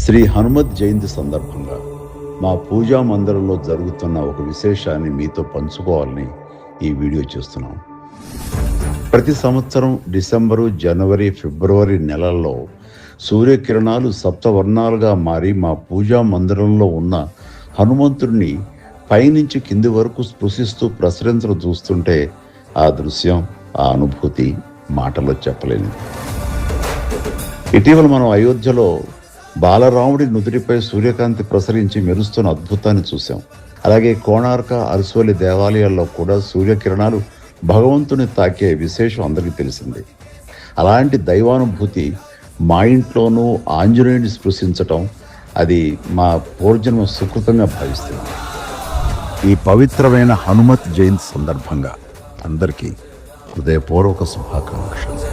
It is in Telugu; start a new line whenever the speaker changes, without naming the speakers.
శ్రీ హనుమత్ జయంతి సందర్భంగా మా పూజా మందిరంలో జరుగుతున్న ఒక విశేషాన్ని మీతో పంచుకోవాలని ఈ వీడియో చేస్తున్నాం. ప్రతి సంవత్సరం డిసెంబరు, జనవరి, ఫిబ్రవరి నెలల్లో సూర్యకిరణాలు సప్తవర్ణాలుగా మారి మా పూజా మందిరంలో ఉన్న హనుమంతుడిని పైనుంచి కింది వరకు స్పృశిస్తూ ప్రసరించడం చూస్తుంటే ఆ దృశ్యం, ఆ అనుభూతి మాటలో చెప్పలేను. ఇటీవల మనం అయోధ్యలో బాలరాముడి నుదుటిపై సూర్యకాంతి ప్రసరించి మెరుస్తున్న అద్భుతాన్ని చూసాం. అలాగే కోణార్క, అరసోలి దేవాలయాల్లో కూడా సూర్యకిరణాలు భగవంతుని తాకే విశేషం అందరికీ తెలిసింది. అలాంటి దైవానుభూతి మా ఇంట్లోనూ ఆంజనేయుని స్పృశించటం, అది మా పూర్వజన్మ సుకృతంగా భావిస్తున్నాం. ఈ పవిత్రమైన హనుమత్ జయంతి సందర్భంగా అందరికీ హృదయపూర్వక శుభాకాంక్షలు.